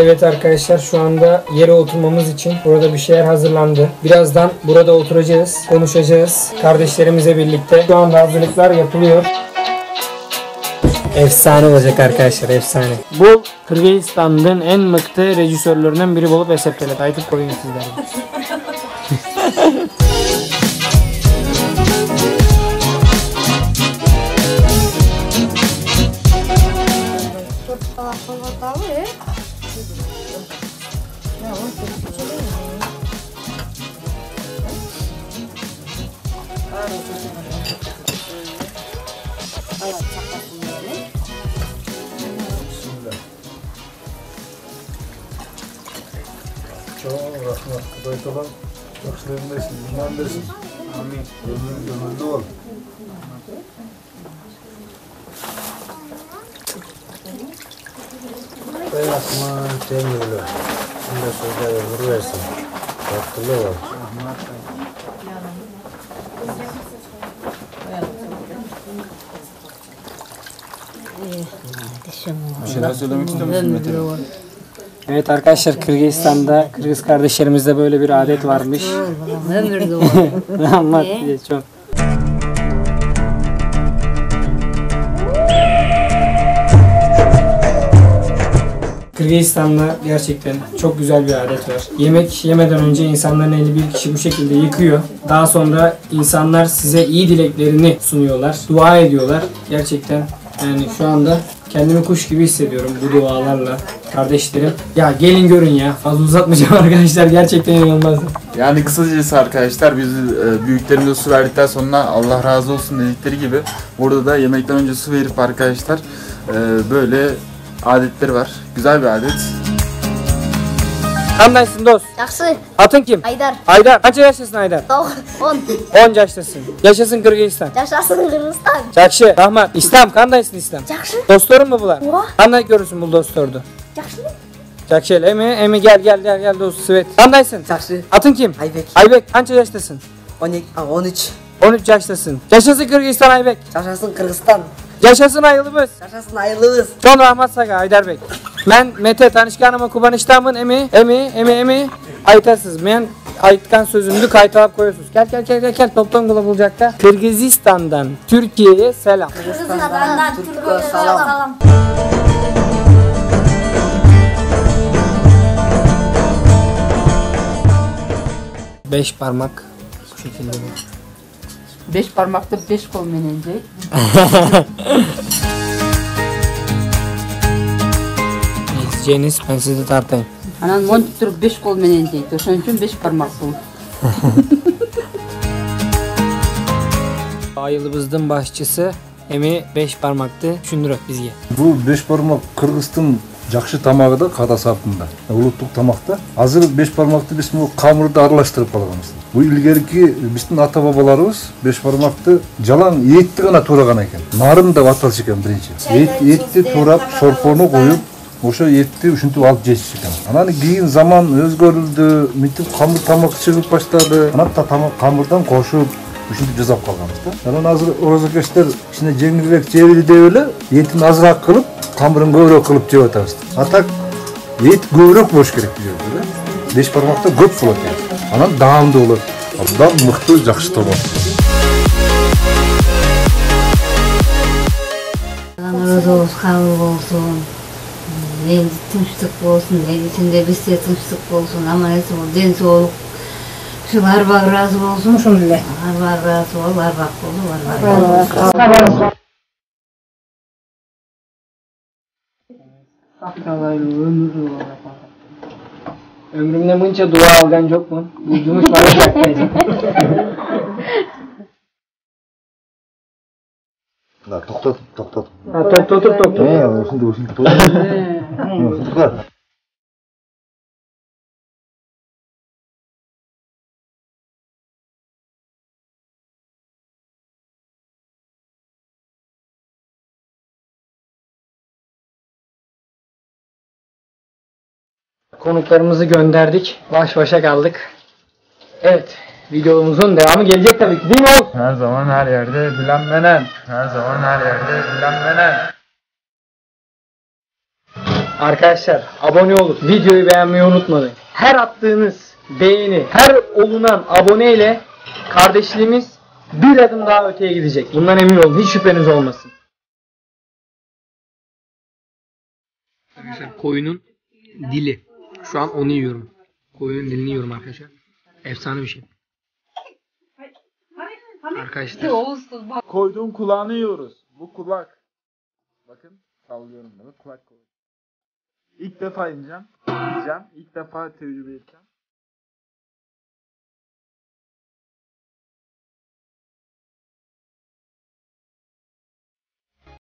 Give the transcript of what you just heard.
Evet arkadaşlar, şu anda yere oturmamız için burada bir şeyler hazırlandı. Birazdan burada oturacağız, konuşacağız kardeşlerimizle birlikte. Şu anda hazırlıklar yapılıyor. Efsane olacak arkadaşlar, efsane. Bu Kırgızistan'ın en mıktı rejisörlerinden biri bulup eseptelet. Aytıp koyun sizlere. Çok rahmet. Kuday tolan yaxşılığını versin, iman versin. Amin. Ömürlü ol. Kuday rahmet, ömürlü. Şimdi sözde ömür versin. Tatlı ol. Bir şeyler söylemek istiyor musun Mete? Evet arkadaşlar, Kırgızistan'da Kırgız kardeşlerimizde böyle bir adet varmış. Anlat diye çok. Kırgızistan'da gerçekten çok güzel bir adet var. Yemek yemeden önce insanların eli bir kişi bu şekilde yıkıyor. Daha sonra insanlar size iyi dileklerini sunuyorlar. Dua ediyorlar. Gerçekten yani şu anda kendimi kuş gibi hissediyorum bu dualarla. Kardeşlerim. Ya gelin görün ya. Fazla uzatmayacağım arkadaşlar. Gerçekten inanılmaz. Yani kısacası arkadaşlar biz büyüklerimize su verdikten sonra Allah razı olsun dedikleri gibi burada da yemekten önce su verip arkadaşlar böyle adetleri var. Güzel bir adet. Kandaysın dost. Yaxşı. Atın kim? Aydar. Aydar. Kaç yaştasın Aydar? 10. 10 yaştasın. Yaşasın Kırgızistan. Yaşasın Kırgızistan. Жақшы, rahmat. İslam, kandaysın İslam? Yaxşı. Dostlarım mı bular? Oha. Kanday görürsün bu dostlardı? Yaxşı. Жақшы, emi gel dost Svet. Kandaysın? Yaxşı. Atın kim? Aybek. Aybek, kaç yaştasın? 13. 13 yaştasın. Yaşasın Kırgızistan Aybek. Yaşasın Kırgızistan. Yaşasın ayılımız. Yaşasın ayılığız. Çok rahmat saga Aydar Bey. Ben Mete tanışkanıma Kubanıştamın emi aytasız. Ben aytkan sözümdü kaytalap koyuyorsunuz. Gel toptan kula bulacakta. Kırgızistan'dan Türkiye'ye selam. Kırgızistan'dan Türkiye'ye selam. 5 parmak bu şekilde. 5 parmakta 5 kol menence. İzleyeceğiniz, ben sizi tartayım. Anan mont tutup 5 kol menence. Oşun için 5 parmak bu. Ayılımızın başçısı emi 5 parmaktı. Düşündürüp bizge. Bu 5 parmak Kırgızстан жақсы тамағы да қада сапында. Улуттук тамакта. Азыр 5 пармакты биз бул камырды аралаштырып алганбыз. Бул илгерки биздин ата бабаларыбыз 5 пармакты жалаң этти гана тураган экен. Нарын деп аталчу экен биринчи. Этти турап, сорпону коюп, ошо этти ушинтип алып жешчү экен. Анан кийин заман өзгөрүлдү, мынтип камыр тамак чыгып баштады. Анан камырдан кошуп ушинтип жасап калганбыз да. Анан азыр орозокештер кичине жеңилирээк жебели деп эле этин азыраак кылып, камырын көбүрөөк кылып жеп атабыз. А так эт көбүрөөк болуш керек бул жерде да. 5 пармакта көп болот экен. Анан даамдуу болот. Абдан мыкты, жакшы тамак. Разобуз кабыл болсун. Элди тынчтык болсун, эл ичинде бизде тынчтык болсун, аман эсен болуп, ден соолук. Ушул арбак ыраазы болсун, ошол эле. Арбак ыраазы болуп, арбак болуп, арбак. Ömrümde mınca dua algan yok mu? Bu cumuş bana bırakmayacak. Da toktat. Ha, top. Ушинтип ток. Konuklarımızı gönderdik. Baş başa kaldık. Evet. Videomuzun devamı gelecek tabii ki, değil mi oğlum? Her zaman her yerde bilinmenen. Her zaman her yerde bilinmenen. Arkadaşlar abone olup videoyu beğenmeyi unutmayın. Her attığınız beğeni, her olunan aboneyle kardeşliğimiz bir adım daha öteye gidecek. Bundan emin olun. Hiç şüpheniz olmasın. Arkadaşlar koyunun dili. Şu an onu yiyorum. Koyunun dilini yiyorum arkadaşlar. Efsane bir şey. Arkadaşlar. Koyduğun kulağını yiyoruz. Bu kulak. Bakın sallıyorum bunu. Kulak koy. İlk defa yiyeceğim. İlk defa tecrübe edeceğim.